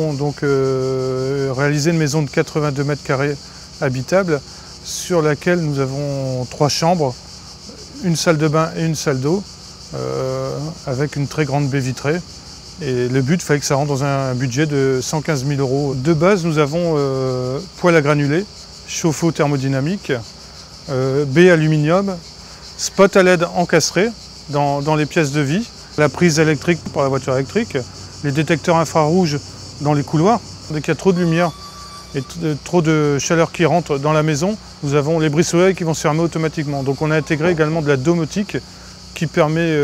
avons donc réalisé une maison de 82 mètres carrés habitable sur laquelle nous avons 3 chambres, une salle de bain et une salle d'eau avec une très grande baie vitrée. Et le but, il fallait que ça rentre dans un budget de 115 000 €. De base, nous avons poêle à granulés, chauffe-eau thermodynamique, baie aluminium, spot à LED encastré dans les pièces de vie, la prise électrique pour la voiture électrique, les détecteurs infrarouges dans les couloirs. Dès qu'il y a trop de lumière et trop de chaleur qui rentre dans la maison, nous avons les brise-soleil qui vont se fermer automatiquement. Donc on a intégré également de la domotique qui permet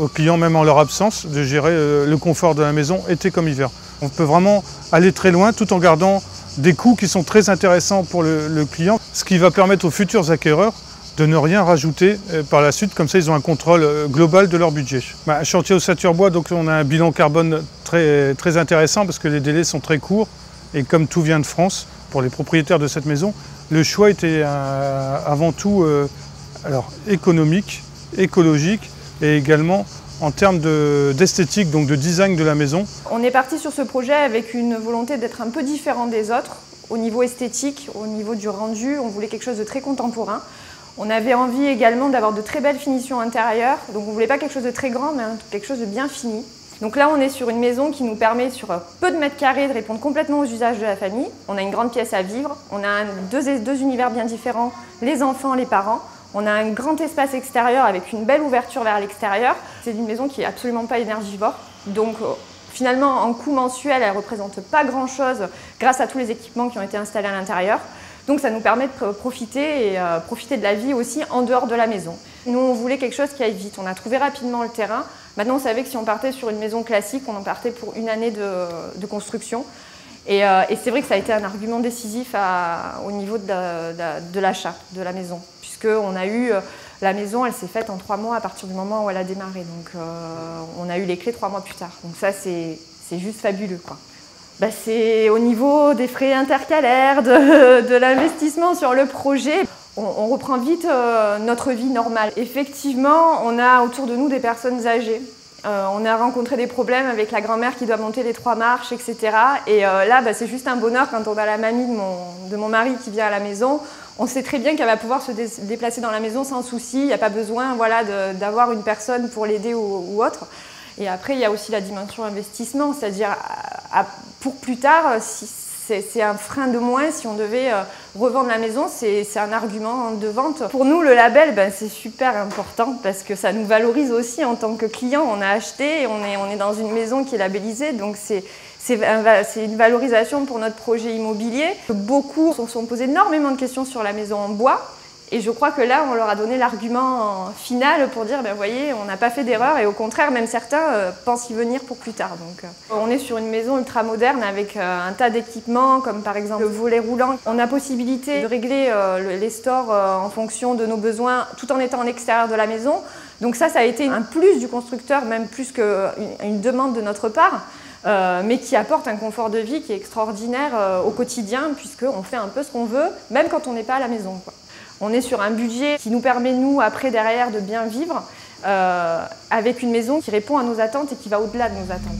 aux clients, même en leur absence, de gérer le confort de la maison été comme hiver. On peut vraiment aller très loin tout en gardant des coûts qui sont très intéressants pour le client, ce qui va permettre aux futurs acquéreurs de ne rien rajouter par la suite, comme ça ils ont un contrôle global de leur budget. Chantier Ossature-Bois, donc on a un bilan carbone très intéressant parce que les délais sont très courts et comme tout vient de France, pour les propriétaires de cette maison, le choix était avant tout économique, écologique et également en termes d'esthétique, donc de design de la maison. On est parti sur ce projet avec une volonté d'être un peu différent des autres au niveau esthétique, au niveau du rendu. On voulait quelque chose de très contemporain. On avait envie également d'avoir de très belles finitions intérieures, donc on ne voulait pas quelque chose de très grand, mais quelque chose de bien fini. Donc là, on est sur une maison qui nous permet, sur peu de mètres carrés, de répondre complètement aux usages de la famille. On a une grande pièce à vivre, on a deux univers bien différents, les enfants, les parents. On a un grand espace extérieur avec une belle ouverture vers l'extérieur. C'est une maison qui n'est absolument pas énergivore, donc finalement, en coût mensuel, elle ne représente pas grand-chose grâce à tous les équipements qui ont été installés à l'intérieur. Donc ça nous permet de profiter et profiter de la vie aussi en dehors de la maison. Nous, on voulait quelque chose qui aille vite. On a trouvé rapidement le terrain. Maintenant, on savait que si on partait sur une maison classique, on en partait pour une année de construction. Et c'est vrai que ça a été un argument décisif au niveau de l'achat de la maison. Puisqu'on a eu la maison, elle s'est faite en 3 mois à partir du moment où elle a démarré. Donc on a eu les clés 3 mois plus tard. Donc ça, c'est juste fabuleux, quoi. C'est au niveau des frais intercalaires, de l'investissement sur le projet. On reprend vite notre vie normale. Effectivement, on a autour de nous des personnes âgées. On a rencontré des problèmes avec la grand-mère qui doit monter les 3 marches, etc. Et là, c'est juste un bonheur quand on a la mamie de mon mari qui vient à la maison. On sait très bien qu'elle va pouvoir se déplacer dans la maison sans souci. Il n'y a pas besoin d'avoir une personne pour l'aider ou autre. Et après, il y a aussi la dimension investissement, c'est-à-dire pour plus tard, si c'est un frein de moins si on devait revendre la maison, c'est un argument de vente. Pour nous, le label, c'est super important parce que ça nous valorise aussi en tant que client. On a acheté et on est dans une maison qui est labellisée, donc c'est une valorisation pour notre projet immobilier. Beaucoup se sont posés énormément de questions sur la maison en bois. Et je crois que là, on leur a donné l'argument final pour dire, vous voyez, on n'a pas fait d'erreur et au contraire, même certains pensent y venir pour plus tard. Donc, on est sur une maison ultra moderne avec un tas d'équipements, comme par exemple le volet roulant. On a possibilité de régler les stores en fonction de nos besoins, tout en étant en extérieur de la maison. Donc ça a été un plus du constructeur, même plus qu'une demande de notre part. Mais qui apporte un confort de vie qui est extraordinaire au quotidien, puisqu'on fait un peu ce qu'on veut, même quand on n'est pas à la maison, quoi. On est sur un budget qui nous permet, nous, après, derrière, de bien vivre avec une maison qui répond à nos attentes et qui va au-delà de nos attentes.